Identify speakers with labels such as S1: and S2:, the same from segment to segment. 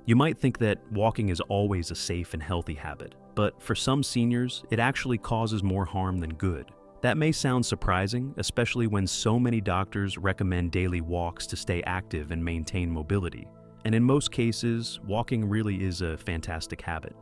S1: You might think that walking is always a safe and healthy habit, but for some seniors, it actually causes more harm than good. That may sound surprising, especially when so many doctors recommend daily walks to stay active and maintain mobility. And in most cases, walking really is a fantastic habit,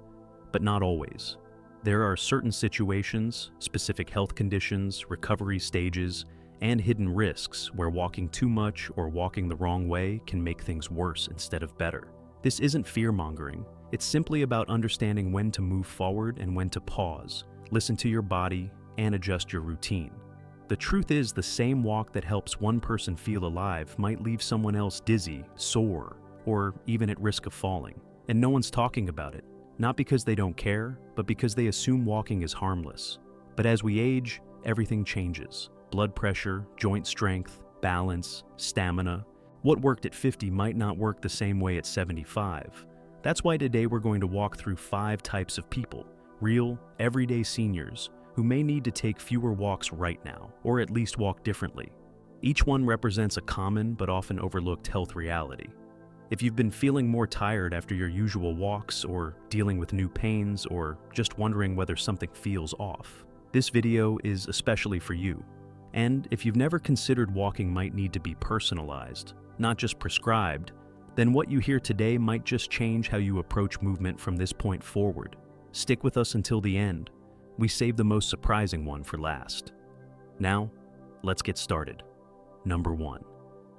S1: but not always. There are certain situations, specific health conditions, recovery stages, and hidden risks where walking too much or walking the wrong way can make things worse instead of better. This isn't fear-mongering. It's simply about understanding when to move forward and when to pause, listen to your body, and adjust your routine. The truth is, the same walk that helps one person feel alive might leave someone else dizzy, sore, or even at risk of falling. And no one's talking about it, not because they don't care, but because they assume walking is harmless. But as we age, everything changes. Blood pressure, joint strength, balance, stamina. What worked at 50 might not work the same way at 75. That's why today we're going to walk through 5 types of people, real, everyday seniors, who may need to take fewer walks right now, or at least walk differently. Each one represents a common but often overlooked health reality. If you've been feeling more tired after your usual walks, or dealing with new pains, or just wondering whether something feels off, this video is especially for you. And if you've never considered walking might need to be personalized, not just prescribed, then what you hear today might just change how you approach movement from this point forward. Stick with us until the end. We saved the most surprising one for last. Now, let's get started. Number 1.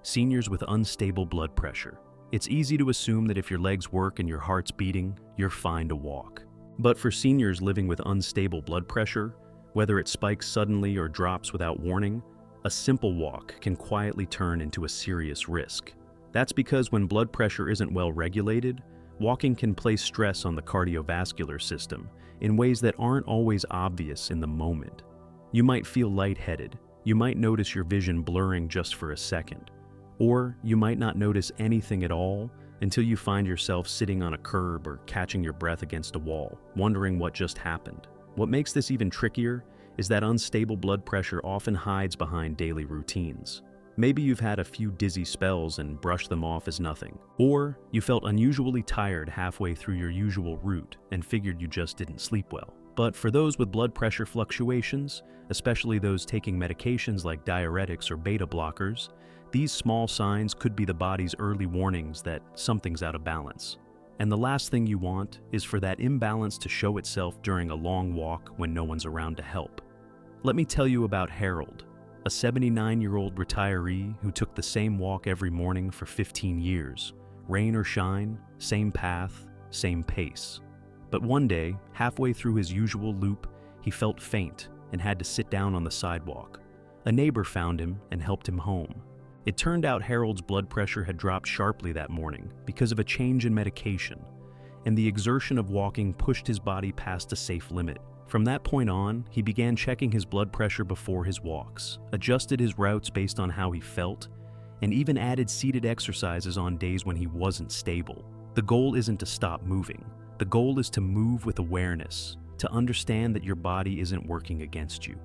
S1: Seniors with unstable blood pressure. It's easy to assume that if your legs work and your heart's beating, you're fine to walk. But for seniors living with unstable blood pressure, whether it spikes suddenly or drops without warning, a simple walk can quietly turn into a serious risk. That's because when blood pressure isn't well regulated, walking can place stress on the cardiovascular system in ways that aren't always obvious in the moment. You might feel lightheaded, you might notice your vision blurring just for a second, or you might not notice anything at all until you find yourself sitting on a curb or catching your breath against a wall, wondering what just happened. What makes this even trickier is that unstable blood pressure often hides behind daily routines. Maybe you've had a few dizzy spells and brushed them off as nothing. Or you felt unusually tired halfway through your usual route and figured you just didn't sleep well. But for those with blood pressure fluctuations, especially those taking medications like diuretics or beta blockers, these small signs could be the body's early warnings that something's out of balance. And the last thing you want is for that imbalance to show itself during a long walk when no one's around to help. Let me tell you about Harold, a 79-year-old retiree who took the same walk every morning for 15 years. Rain or shine, same path, same pace. But one day, halfway through his usual loop, he felt faint and had to sit down on the sidewalk. A neighbor found him and helped him home. It turned out Harold's blood pressure had dropped sharply that morning because of a change in medication, and the exertion of walking pushed his body past a safe limit. From that point on, he began checking his blood pressure before his walks, adjusted his routes based on how he felt, and even added seated exercises on days when he wasn't stable. The goal isn't to stop moving. The goal is to move with awareness, to understand that your body isn't working against you.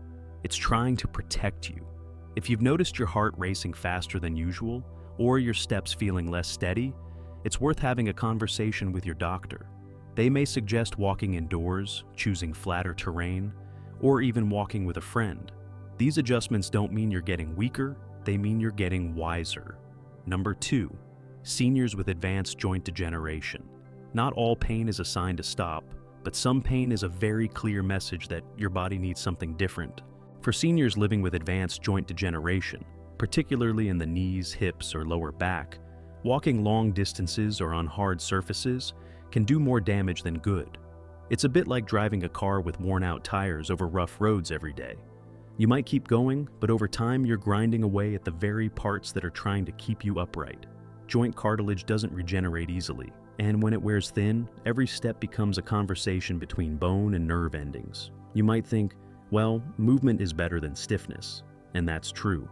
S1: It's trying to protect you. If you've noticed your heart racing faster than usual, or your steps feeling less steady, it's worth having a conversation with your doctor. They may suggest walking indoors, choosing flatter terrain, or even walking with a friend. These adjustments don't mean you're getting weaker, they mean you're getting wiser. Number 2, seniors with advanced joint degeneration. Not all pain is a sign to stop, but some pain is a very clear message that your body needs something different. For seniors living with advanced joint degeneration, particularly in the knees, hips, or lower back, walking long distances or on hard surfaces can do more damage than good. It's a bit like driving a car with worn-out tires over rough roads every day. You might keep going, but over time you're grinding away at the very parts that are trying to keep you upright. Joint cartilage doesn't regenerate easily, and when it wears thin, every step becomes a conversation between bone and nerve endings. You might think, well, movement is better than stiffness, and that's true.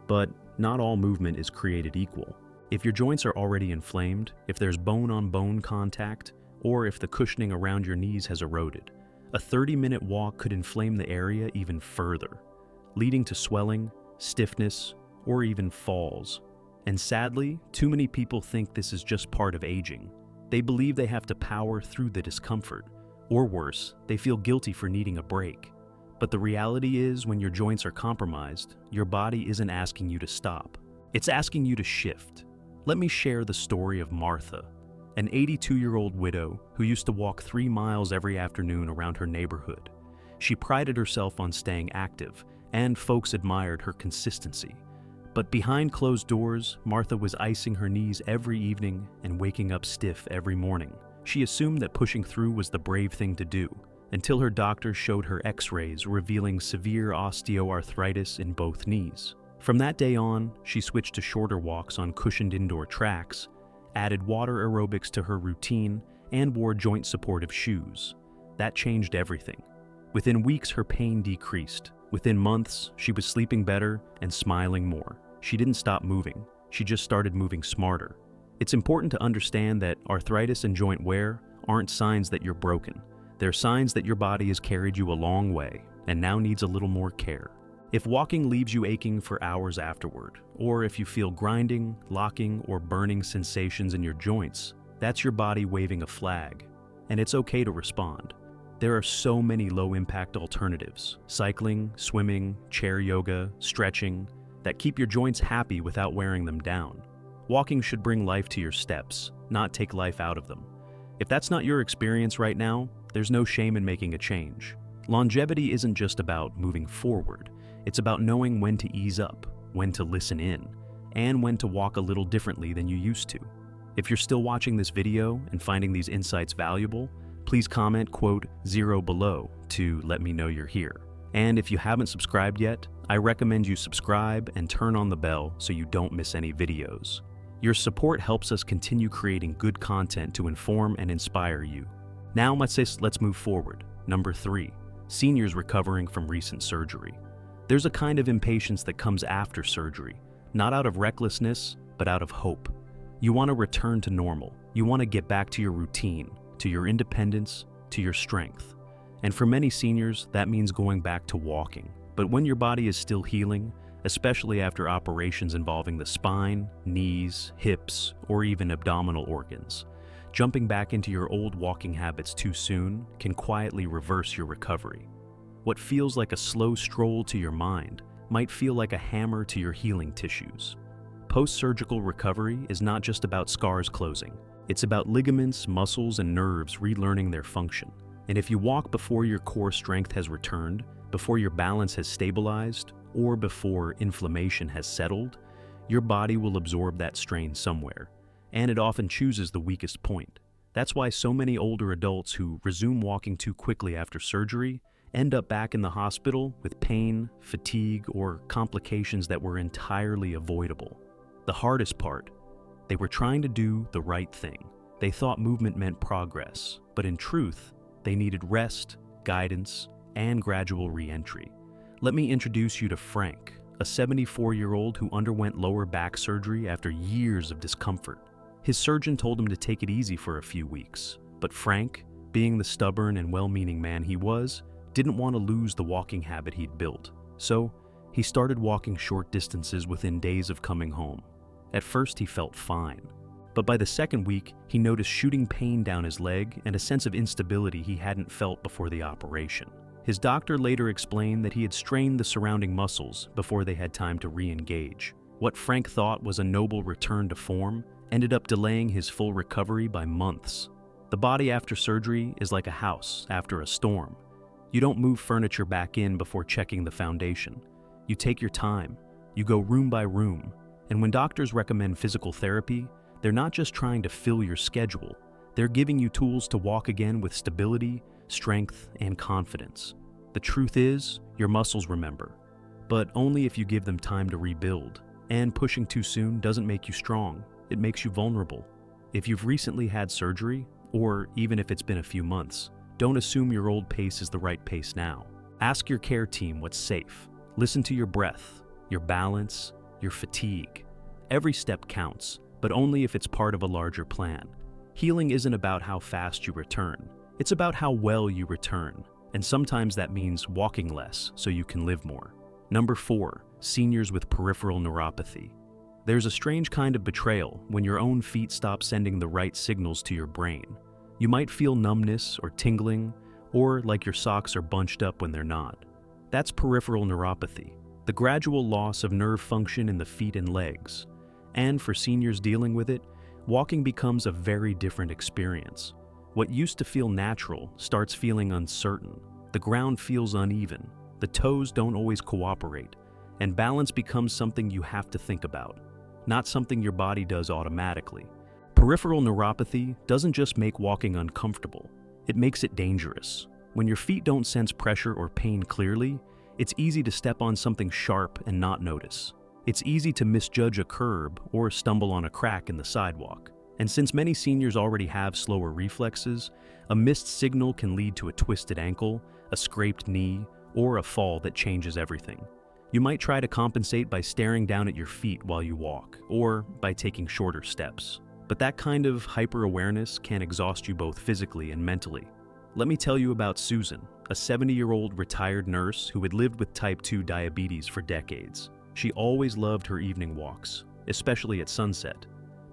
S1: But not all movement is created equal. If your joints are already inflamed, if there's bone-on-bone contact, or if the cushioning around your knees has eroded, a 30-minute walk could inflame the area even further, leading to swelling, stiffness, or even falls. And sadly, too many people think this is just part of aging. They believe they have to power through the discomfort. Or worse, they feel guilty for needing a break. But the reality is, when your joints are compromised, your body isn't asking you to stop. It's asking you to shift. Let me share the story of Martha, an 82-year-old widow who used to walk 3 miles every afternoon around her neighborhood. She prided herself on staying active, and folks admired her consistency. But behind closed doors, Martha was icing her knees every evening and waking up stiff every morning. She assumed that pushing through was the brave thing to do, until her doctor showed her x-rays revealing severe osteoarthritis in both knees. From that day on, she switched to shorter walks on cushioned indoor tracks, added water aerobics to her routine, and wore joint-supportive shoes. That changed everything. Within weeks, her pain decreased. Within months, she was sleeping better and smiling more. She didn't stop moving. She just started moving smarter. It's important to understand that arthritis and joint wear aren't signs that you're broken. They're signs that your body has carried you a long way and now needs a little more care. If walking leaves you aching for hours afterward, or if you feel grinding, locking, or burning sensations in your joints, that's your body waving a flag. And it's okay to respond. There are so many low-impact alternatives: cycling, swimming, chair yoga, stretching, that keep your joints happy without wearing them down. Walking should bring life to your steps, not take life out of them. If that's not your experience right now, there's no shame in making a change. Longevity isn't just about moving forward. It's about knowing when to ease up, when to listen in, and when to walk a little differently than you used to. If you're still watching this video and finding these insights valuable, please comment "0" below to let me know you're here. And if you haven't subscribed yet, I recommend you subscribe and turn on the bell so you don't miss any videos. Your support helps us continue creating good content to inform and inspire you. Now let's move forward. Number 3, seniors recovering from recent surgery. There's a kind of impatience that comes after surgery, not out of recklessness, but out of hope. You want to return to normal. You want to get back to your routine, to your independence, to your strength. And for many seniors, that means going back to walking. But when your body is still healing, especially after operations involving the spine, knees, hips, or even abdominal organs, jumping back into your old walking habits too soon can quietly reverse your recovery. What feels like a slow stroll to your mind might feel like a hammer to your healing tissues. Post-surgical recovery is not just about scars closing. It's about ligaments, muscles, and nerves relearning their function. And if you walk before your core strength has returned, before your balance has stabilized, or before inflammation has settled, your body will absorb that strain somewhere, and it often chooses the weakest point. That's why so many older adults who resume walking too quickly after surgery end up back in the hospital with pain, fatigue, or complications that were entirely avoidable. The hardest part, they were trying to do the right thing. They thought movement meant progress, but in truth, they needed rest, guidance, and gradual re-entry. Let me introduce you to Frank, a 74-year-old who underwent lower back surgery after years of discomfort. His surgeon told him to take it easy for a few weeks, but Frank, being the stubborn and well-meaning man he was, didn't want to lose the walking habit he'd built. So, he started walking short distances within days of coming home. At first, he felt fine. But by the second week, he noticed shooting pain down his leg and a sense of instability he hadn't felt before the operation. His doctor later explained that he had strained the surrounding muscles before they had time to re-engage. What Frank thought was a noble return to form ended up delaying his full recovery by months. The body after surgery is like a house after a storm. You don't move furniture back in before checking the foundation. You take your time. You go room by room. And when doctors recommend physical therapy, they're not just trying to fill your schedule. They're giving you tools to walk again with stability, strength, and confidence. The truth is, your muscles remember, but only if you give them time to rebuild. And pushing too soon doesn't make you strong, it makes you vulnerable. If you've recently had surgery, or even if it's been a few months, don't assume your old pace is the right pace now. Ask your care team what's safe. Listen to your breath, your balance, your fatigue. Every step counts, but only if it's part of a larger plan. Healing isn't about how fast you return. It's about how well you return, and sometimes that means walking less so you can live more. Number 4, seniors with peripheral neuropathy. There's a strange kind of betrayal when your own feet stop sending the right signals to your brain. You might feel numbness or tingling, or like your socks are bunched up when they're not. That's peripheral neuropathy, the gradual loss of nerve function in the feet and legs. And for seniors dealing with it, walking becomes a very different experience. What used to feel natural starts feeling uncertain. The ground feels uneven, the toes don't always cooperate, and balance becomes something you have to think about, not something your body does automatically. Peripheral neuropathy doesn't just make walking uncomfortable, it makes it dangerous. When your feet don't sense pressure or pain clearly, it's easy to step on something sharp and not notice. It's easy to misjudge a curb or stumble on a crack in the sidewalk. And since many seniors already have slower reflexes, a missed signal can lead to a twisted ankle, a scraped knee, or a fall that changes everything. You might try to compensate by staring down at your feet while you walk, or by taking shorter steps. But that kind of hyper-awareness can exhaust you both physically and mentally. Let me tell you about Susan, a 70-year-old retired nurse who had lived with type 2 diabetes for decades. She always loved her evening walks, especially at sunset.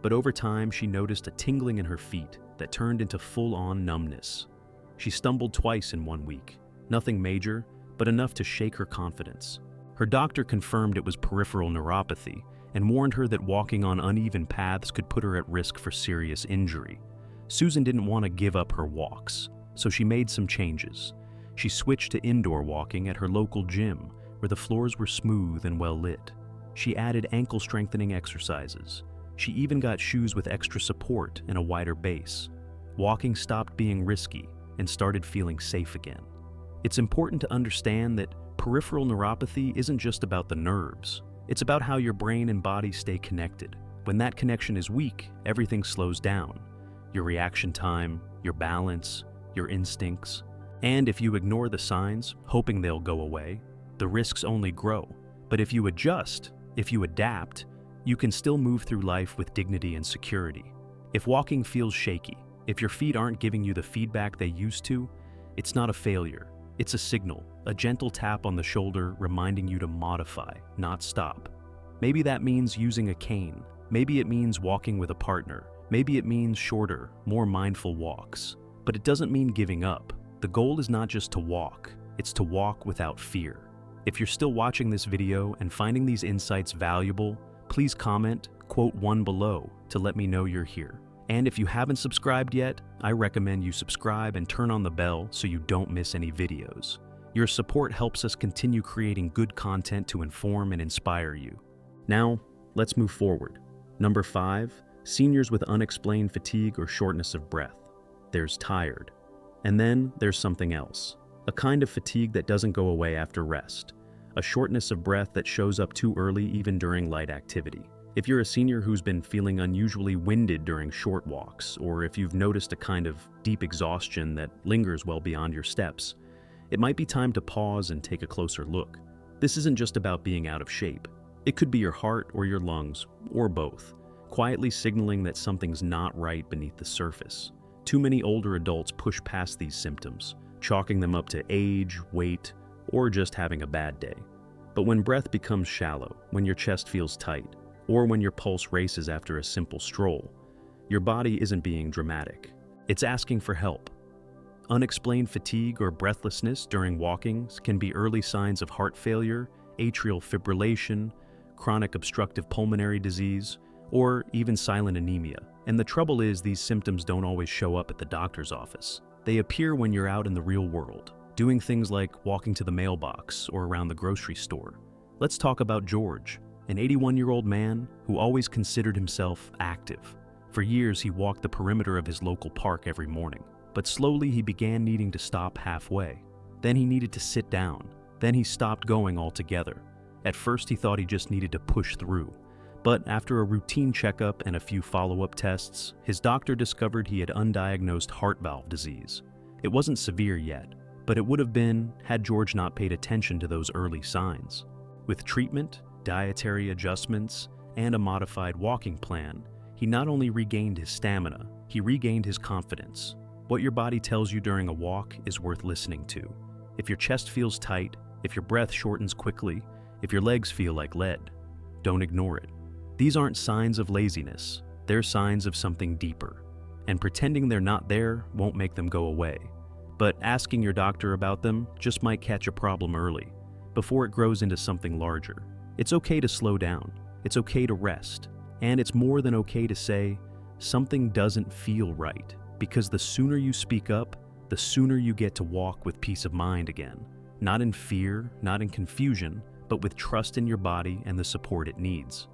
S1: But over time, she noticed a tingling in her feet that turned into full-on numbness. She stumbled twice in 1 week. Nothing major, but enough to shake her confidence. Her doctor confirmed it was peripheral neuropathy and warned her that walking on uneven paths could put her at risk for serious injury. Susan didn't want to give up her walks, so she made some changes. She switched to indoor walking at her local gym, where the floors were smooth and well lit. She added ankle-strengthening exercises. She even got shoes with extra support and a wider base. Walking stopped being risky and started feeling safe again. It's important to understand that peripheral neuropathy isn't just about the nerves. It's about how your brain and body stay connected. When that connection is weak, everything slows down. Your reaction time, your balance, your instincts. And if you ignore the signs, hoping they'll go away, the risks only grow. But if you adjust, if you adapt, you can still move through life with dignity and security. If walking feels shaky, if your feet aren't giving you the feedback they used to, it's not a failure. It's a signal, a gentle tap on the shoulder reminding you to modify, not stop. Maybe that means using a cane. Maybe it means walking with a partner. Maybe it means shorter, more mindful walks. But it doesn't mean giving up. The goal is not just to walk, it's to walk without fear. If you're still watching this video and finding these insights valuable, please comment, quote 1 below to let me know you're here. And if you haven't subscribed yet, I recommend you subscribe and turn on the bell so you don't miss any videos. Your support helps us continue creating good content to inform and inspire you. Now, let's move forward. Number 5, seniors with unexplained fatigue or shortness of breath. There's tired. And then there's something else. A kind of fatigue that doesn't go away after rest. A shortness of breath that shows up too early even during light activity. If you're a senior who's been feeling unusually winded during short walks, or if you've noticed a kind of deep exhaustion that lingers well beyond your steps, it might be time to pause and take a closer look. This isn't just about being out of shape. It could be your heart or your lungs, or both, quietly signaling that something's not right beneath the surface. Too many older adults push past these symptoms, chalking them up to age, weight, or just having a bad day. But when breath becomes shallow, when your chest feels tight, or when your pulse races after a simple stroll, your body isn't being dramatic. It's asking for help. Unexplained fatigue or breathlessness during walkings can be early signs of heart failure, atrial fibrillation, chronic obstructive pulmonary disease, or even silent anemia. And the trouble is, these symptoms don't always show up at the doctor's office. They appear when you're out in the real world, doing things like walking to the mailbox or around the grocery store. Let's talk about George, an 81-year-old man who always considered himself active. For years, he walked the perimeter of his local park every morning. But slowly, he began needing to stop halfway. Then he needed to sit down. Then he stopped going altogether. At first, he thought he just needed to push through. But after a routine checkup and a few follow-up tests, his doctor discovered he had undiagnosed heart valve disease. It wasn't severe yet, but it would have been had George not paid attention to those early signs. With treatment, dietary adjustments, and a modified walking plan, he not only regained his stamina, he regained his confidence. What your body tells you during a walk is worth listening to. If your chest feels tight, if your breath shortens quickly, if your legs feel like lead, don't ignore it. These aren't signs of laziness, they're signs of something deeper. And pretending they're not there won't make them go away. But asking your doctor about them just might catch a problem early, before it grows into something larger. It's okay to slow down, it's okay to rest, and it's more than okay to say, something doesn't feel right, because the sooner you speak up, the sooner you get to walk with peace of mind again. Not in fear, not in confusion, but with trust in your body and the support it needs.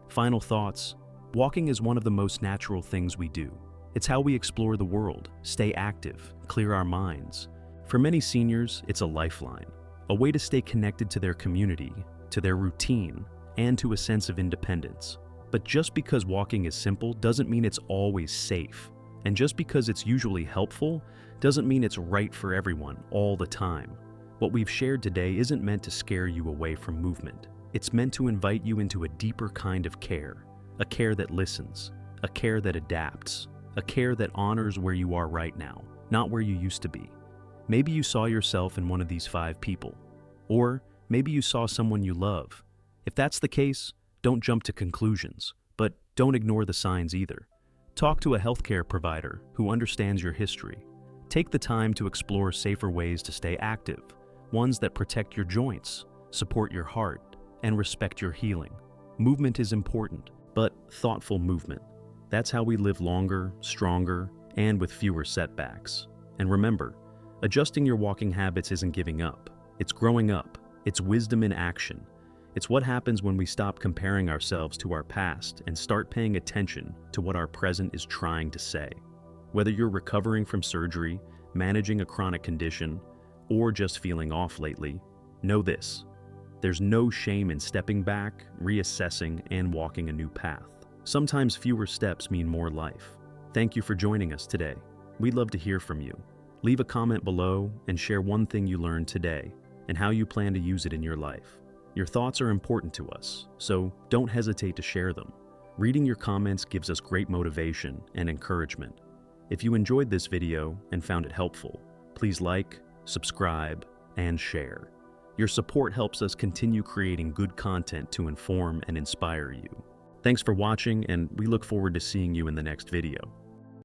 S1: Final thoughts. Walking is one of the most natural things we do. It's how we explore the world, stay active, clear our minds. For many seniors, it's a lifeline, a way to stay connected to their community, to their routine, and to a sense of independence. But just because walking is simple doesn't mean it's always safe. And just because it's usually helpful doesn't mean it's right for everyone all the time. What we've shared today isn't meant to scare you away from movement. It's meant to invite you into a deeper kind of care, a care that listens, a care that adapts, a care that honors where you are right now, not where you used to be. Maybe you saw yourself in one of these 5 people, or maybe you saw someone you love. If that's the case, don't jump to conclusions, but don't ignore the signs either. Talk to a healthcare provider who understands your history. Take the time to explore safer ways to stay active, ones that protect your joints, support your heart, and respect your healing. Movement is important, but thoughtful movement. That's how we live longer, stronger, and with fewer setbacks. And remember, adjusting your walking habits isn't giving up. It's growing up. It's wisdom in action. It's what happens when we stop comparing ourselves to our past and start paying attention to what our present is trying to say. Whether you're recovering from surgery, managing a chronic condition, or just feeling off lately, know this: there's no shame in stepping back, reassessing, and walking a new path. Sometimes fewer steps mean more life. Thank you for joining us today. We'd love to hear from you. Leave a comment below and share one thing you learned today and how you plan to use it in your life. Your thoughts are important to us, so don't hesitate to share them. Reading your comments gives us great motivation and encouragement. If you enjoyed this video and found it helpful, please like, subscribe, and share. Your support helps us continue creating good content to inform and inspire you. Thanks for watching, and we look forward to seeing you in the next video.